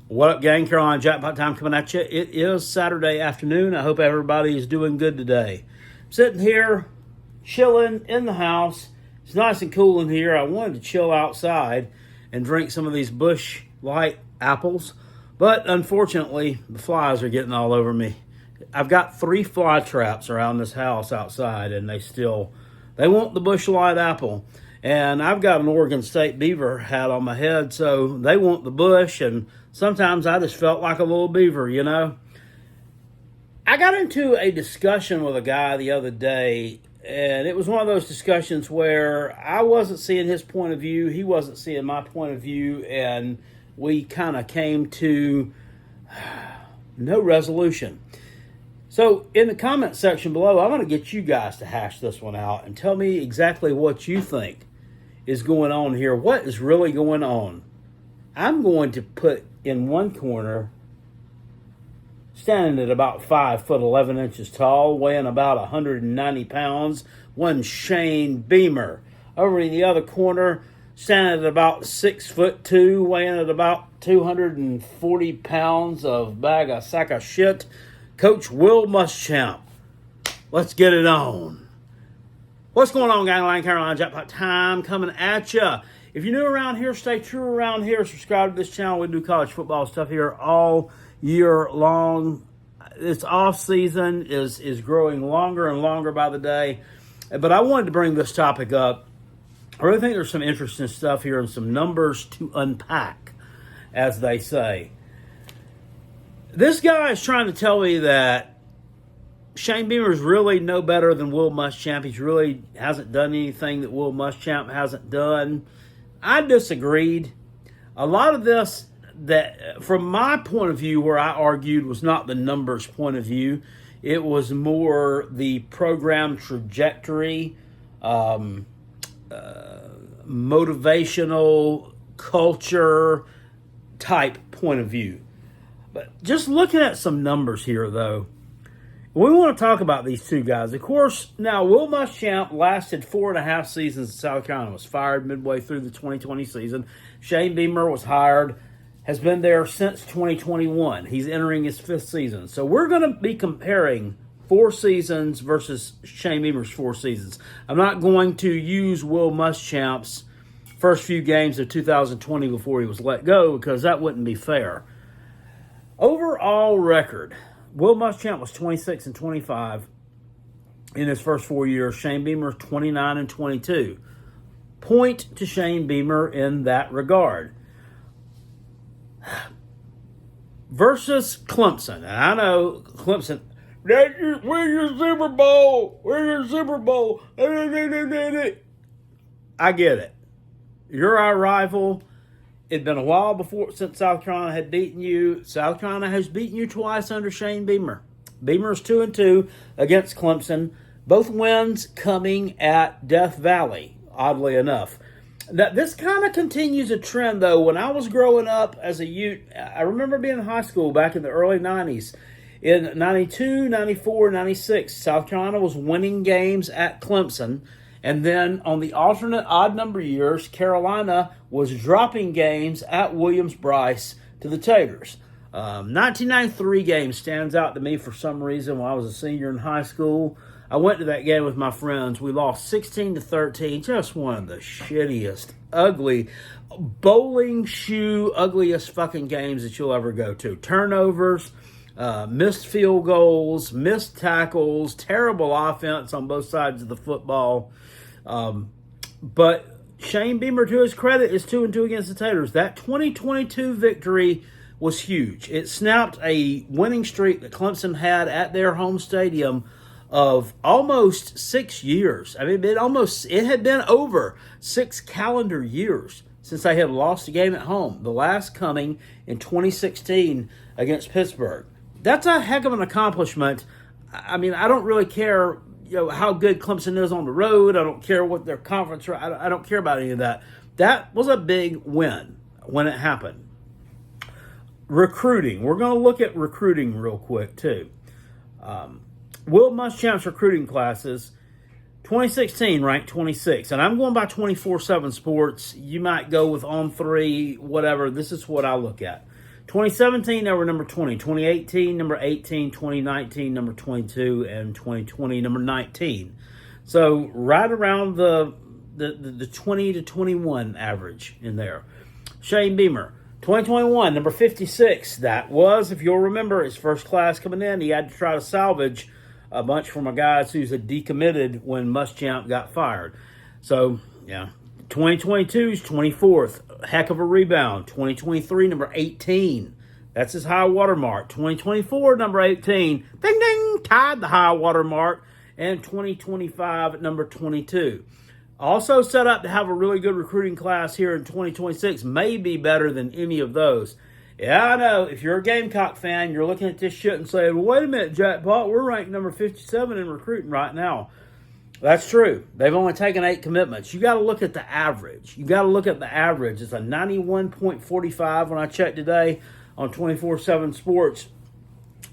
What up, gang? Carolina Jackpot time coming at you. It is Saturday afternoon. I hope everybody is doing good today. Sitting here, chilling in the house. It's nice and cool in here. I wanted to chill outside and drink some of these Busch Light apples, but unfortunately, the flies are getting all over me. I've got 3 fly traps around this house outside, and they want the Busch Light apple. And I've got an Oregon State beaver hat on my head, so they want the bush, and sometimes I just felt like a little beaver, you know. I got into a discussion with a guy the other day, and it was one of those discussions where I wasn't seeing his point of view, he wasn't seeing my point of view, and we kind of came to no resolution. So in the comment section below, I'm going to get you guys to hash this one out and tell me exactly what you think is going on here. What is really going on? I'm going to put in one corner, standing at about 5 foot 11 inches tall, weighing about 190 pounds, one Shane Beamer. Over in the other corner, standing at about 6 foot 2, weighing at about 240 pounds of sack of shit, Coach Will Muschamp. Let's get it on. What's going on, gang? Carolina Jackpot time coming at you. If you're new around here, stay true around here. Subscribe to this channel. We do college football stuff here all year long. This off season is growing longer and longer by the day. But I wanted to bring this topic up. I really think there's some interesting stuff here and some numbers to unpack, as they say. This guy is trying to tell me that Shane Beamer is really no better than Will Muschamp. He really hasn't done anything that Will Muschamp hasn't done. I disagreed. A lot of this, that from my point of view, where I argued, was not the numbers point of view. It was more the program trajectory, motivational culture type point of view. But just looking at some numbers here, though, we want to talk about these two guys. Of course, now Will Muschamp lasted 4.5 seasons in South Carolina, was fired midway through the 2020 season. Shane Beamer was hired, has been there since 2021. He's entering his 5th season. So we're going to be comparing 4 seasons versus Shane Beamer's 4 seasons. I'm not going to use Will Muschamp's first few games of 2020 before he was let go, because that wouldn't be fair. Overall record, Will Muschamp was 26-25 in his first 4 years. Shane Beamer 29-22. Point to Shane Beamer in that regard. Versus Clemson. And I know Clemson, where's your Super Bowl? Where's your Super Bowl? I get it. You're our rival. It'd been a while since South Carolina had beaten you. South Carolina has beaten you twice under Shane Beamer. Beamer's 2-2 against Clemson. Both wins coming at Death Valley, oddly enough. Now, this kind of continues a trend, though. When I was growing up as a youth, I remember being in high school back in the early 90s. In 92, 94, 96, South Carolina was winning games at Clemson. And then on the alternate odd number years, Carolina was dropping games at Williams-Brice to the Taters. 1993 game stands out to me for some reason when I was a senior in high school. I went to that game with my friends. We lost 16-13. Just one of the shittiest, ugly, bowling shoe, ugliest fucking games that you'll ever go to. Turnovers, missed field goals, missed tackles, terrible offense on both sides of the football. But Shane Beamer, to his credit, is 2-2 against the Taters. That 2022 victory was huge. It snapped a winning streak that Clemson had at their home stadium of almost 6 years. I mean, it had been over 6 calendar years since they had lost a game at home. The last coming in 2016 against Pittsburgh. That's a heck of an accomplishment. I mean, I don't really care, how good Clemson is on the road. I don't care what their conference. I don't care about any of that. That was a big win when it happened. Recruiting. We're going to look at recruiting real quick too. Will Muschamp's recruiting classes, 2016 ranked 26, and I'm going by 24/7 Sports. You might go with On3, whatever. This is what I look at. 2017, they were number 20. 2018, number 18. 2019, number 22. And 2020, number 19. So right around the 20 to 21 average in there. Shane Beamer, 2021, number 56. That was, if you'll remember, his first class coming in. He had to try to salvage a bunch from a guy who's a decommitted when Muschamp got fired. So, yeah. 2022's 24th. Heck of a rebound. 2023, number 18. That's his high water mark. 2024, number 18. Ding, ding, tied the high water mark. And 2025, number 22. Also set up to have a really good recruiting class here in 2026. Maybe better than any of those. Yeah, I know. If you're a Gamecock fan, you're looking at this shit and saying, well, wait a minute, Jackpot, we're ranked number 57 in recruiting right now. That's true. They've only taken 8 commitments. You got to look at the average. It's a 91.45 when I checked today on 24/7 Sports.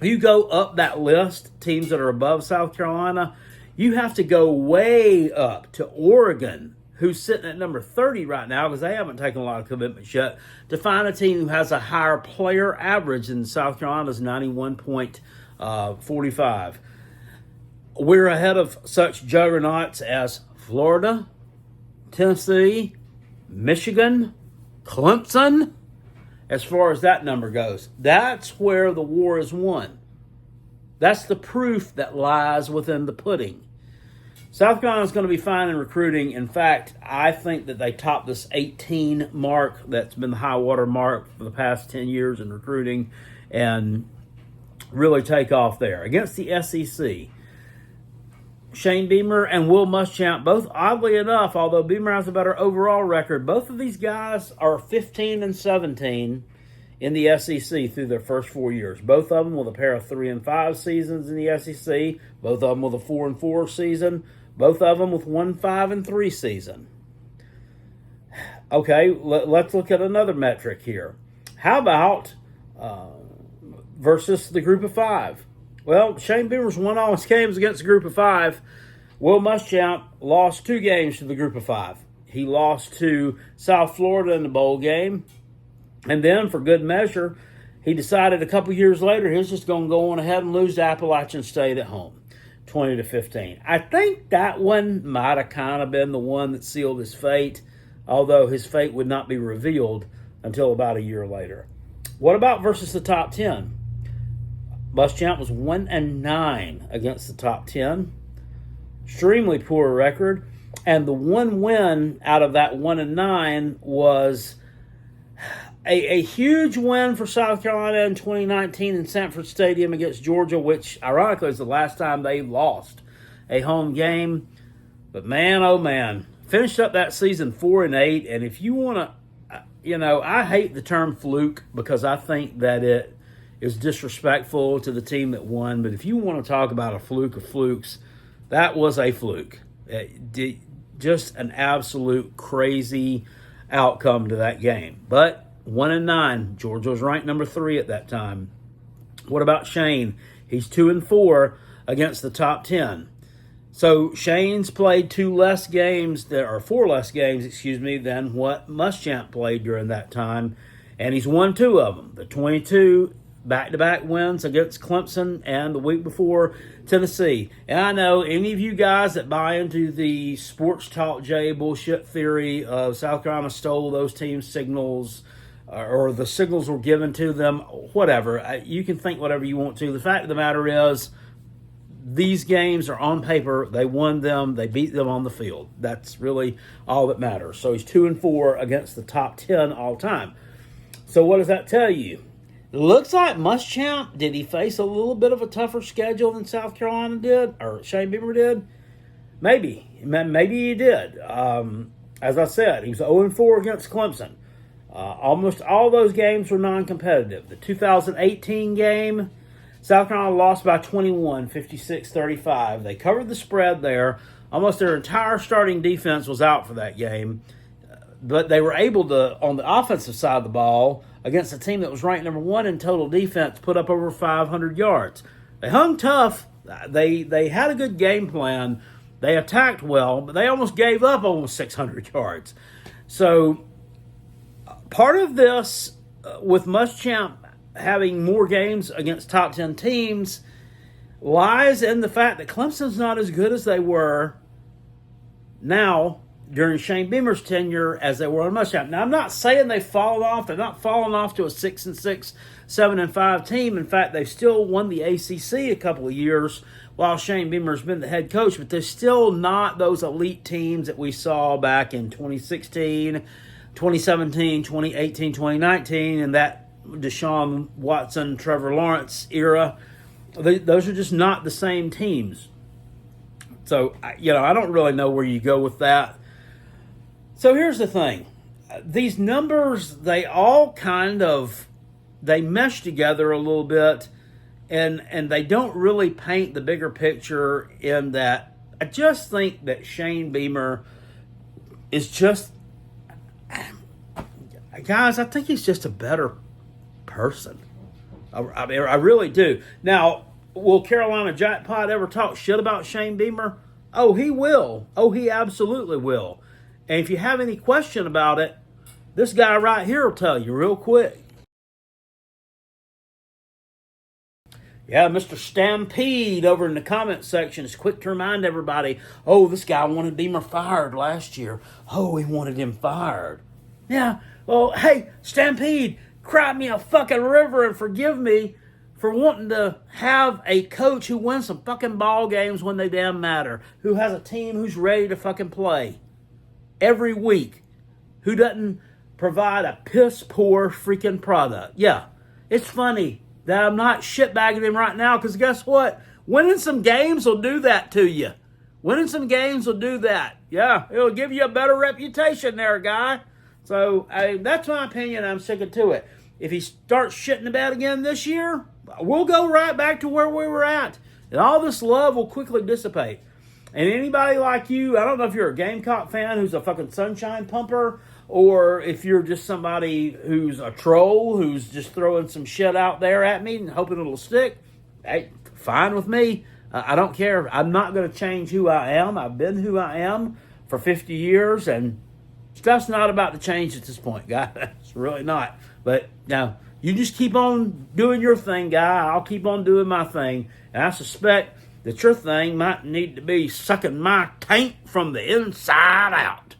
You go up that list, teams that are above South Carolina, you have to go way up to Oregon, who's sitting at number 30 right now because they haven't taken a lot of commitments yet, to find a team who has a higher player average than South Carolina's 91.45. We're ahead of such juggernauts as Florida, Tennessee, Michigan, Clemson, as far as that number goes. That's where the war is won. That's the proof that lies within the pudding. South Carolina is going to be fine in recruiting. In fact, I think that they topped this 18 mark that's been the high water mark for the past 10 years in recruiting and really take off there. Against the SEC, Shane Beamer and Will Muschamp, both oddly enough, although Beamer has a better overall record, both of these guys are 15 and 17 in the SEC through their first 4 years. Both of them with a pair of 3 and 5 seasons in the SEC. Both of them with a 4 and 4 season. Both of them with 1 5 and 3 season. Okay, let's look at another metric here. How about versus the group of 5? Well, Shane Beamer's won all his games against the group of 5. Will Muschamp lost 2 games to the group of 5. He lost to South Florida in the bowl game. And then, for good measure, he decided a couple years later he was just going to go on ahead and lose to Appalachian State at home, 20-15. I think that one might have kind of been the one that sealed his fate, although his fate would not be revealed until about a year later. What about versus the top 10? Muschamp was 1-9 against the top 10. Extremely poor record. And the one win out of that 1-9 was a huge win for South Carolina in 2019 in Sanford Stadium against Georgia, which ironically is the last time they lost a home game. But man, oh man, finished up that season 4-8. And if you want to, I hate the term fluke because I think that it is disrespectful to the team that won. But if you want to talk about a fluke of flukes, that was a fluke. Just an absolute crazy outcome to that game. But 1-9, Georgia was ranked number 3 at that time. What about Shane? He's 2-4 against the top 10. So Shane's played 4 less games, than what Muschamp played during that time, and he's won 2 of them. The 22 back-to-back wins against Clemson and the week before Tennessee. And I know any of you guys that buy into the Sports Talk J bullshit theory of South Carolina stole those teams' signals or the signals were given to them, whatever. You can think whatever you want to. The fact of the matter is these games are on paper. They won them. They beat them on the field. That's really all that matters. So he's 2-4 against the top 10 all time. So what does that tell you? It looks like Muschamp, did he face a little bit of a tougher schedule than South Carolina did, or Shane Beamer did? Maybe he did. As I said, he was 0-4 against Clemson. Almost all those games were non-competitive. The 2018 game, South Carolina lost by 21, 56-35. They covered the spread there. Almost their entire starting defense was out for that game. But they were able to, on the offensive side of the ball, against a team that was ranked number 1 in total defense, put up over 500 yards. They hung tough. They had a good game plan. They attacked well, but they almost gave up almost 600 yards. So part of this with Muschamp having more games against top 10 teams lies in the fact that Clemson's not as good as they were now during Shane Beamer's tenure as they were on Muschamp. Now, I'm not saying they've fallen off. They're not falling off to a 6-6, 7-5 team. In fact, they've still won the ACC a couple of years while Shane Beamer's been the head coach, but they're still not those elite teams that we saw back in 2016, 2017, 2018, 2019, and that Deshaun Watson, Trevor Lawrence era. Those are just not the same teams. So, I don't really know where you go with that. So here's the thing. These numbers, they all they mesh together a little bit, and they don't really paint the bigger picture in that I just think that Shane Beamer is just, guys, I think he's just a better person. I really do. Now, will Carolina Jackpot ever talk shit about Shane Beamer? Oh, he will. Oh, he absolutely will. And if you have any question about it, this guy right here will tell you real quick. Yeah, Mr. Stampede over in the comment section is quick to remind everybody, oh, this guy wanted Beamer fired last year. Oh, he wanted him fired. Yeah, well, hey, Stampede, cry me a fucking river and forgive me for wanting to have a coach who wins some fucking ball games when they damn matter, who has a team who's ready to fucking play every week, who doesn't provide a piss-poor freaking product. Yeah, it's funny that I'm not shitbagging him right now, because guess what? Winning some games will do that to you. Winning some games will do that. Yeah, it'll give you a better reputation there, guy. So, that's my opinion. I'm sticking to it. If he starts shitting the bed again this year, we'll go right back to where we were at. And all this love will quickly dissipate. And anybody like you, I don't know if you're a Gamecock fan who's a fucking sunshine pumper, or if you're just somebody who's a troll who's just throwing some shit out there at me and hoping it'll stick. Hey, fine with me. I don't care. I'm not going to change who I am. I've been who I am for 50 years, and stuff's not about to change at this point, guys. It's really not. But now, you just keep on doing your thing, guy. I'll keep on doing my thing. And I suspect that your thing might need to be sucking my taint from the inside out.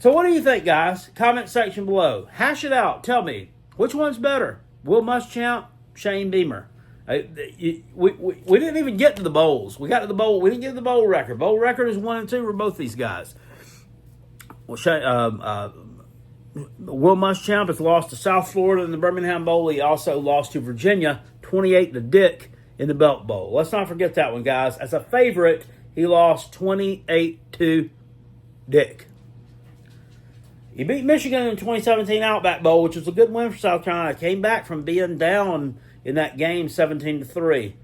So what do you think, guys? Comment section below. Hash it out. Tell me, which one's better? Will Muschamp, Shane Beamer? We didn't even get to the bowls. We got to the bowl. We didn't get to the bowl record. Bowl record is 1-2 for both these guys. Well, Will Muschamp has lost to South Florida in the Birmingham Bowl. He also lost to Virginia, 28 to Dick in the Belt Bowl. Let's not forget that one, guys. As a favorite, he lost 28 to Dick. He beat Michigan in the 2017 Outback Bowl, which was a good win for South Carolina. Came back from being down in that game 17-3.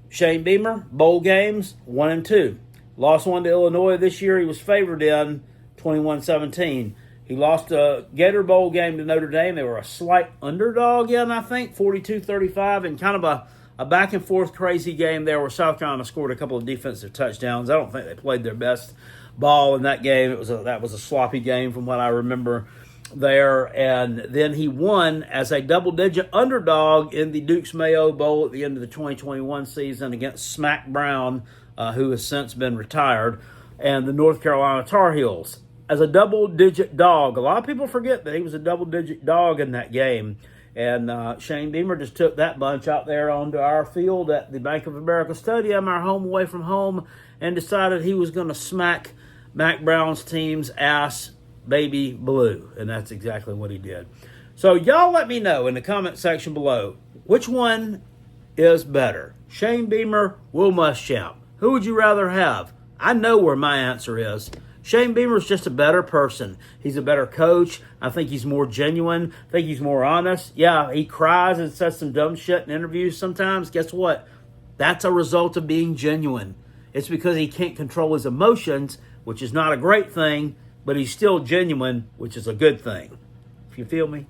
Shane Beamer, bowl games, 1-2. Lost one to Illinois this year. He was favored in 21-17. He lost a Gator Bowl game to Notre Dame. They were a slight underdog in, I think, 42-35, and kind of a back-and-forth crazy game there where South Carolina scored a couple of defensive touchdowns. I don't think they played their best ball in that game. That was a sloppy game from what I remember there. And then he won as a double-digit underdog in the Duke's Mayo Bowl at the end of the 2021 season against Smack Brown, who has since been retired, and the North Carolina Tar Heels. As a double-digit dog. A lot of people forget that he was a double-digit dog in that game. And Shane Beamer just took that bunch out there onto our field at the Bank of America Stadium, our home away from home, and decided he was going to smack Mac Brown's team's ass baby blue. And that's exactly what he did. So y'all let me know in the comment section below, which one is better? Shane Beamer, Will Muschamp? Who would you rather have? I know where my answer is. Shane Beamer's just a better person. He's a better coach. I think he's more genuine. I think he's more honest. Yeah, he cries and says some dumb shit in interviews sometimes. Guess what? That's a result of being genuine. It's because he can't control his emotions, which is not a great thing, but he's still genuine, which is a good thing. If you feel me?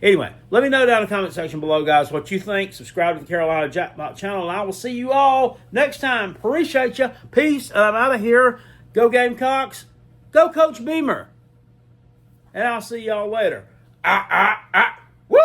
Anyway, let me know down in the comment section below, guys, what you think. Subscribe to the Carolina Jackpot channel, and I will see you all next time. Appreciate you. Peace, and I'm out of here. Go Gamecocks. Go Coach Beamer. And I'll see y'all later. Woo!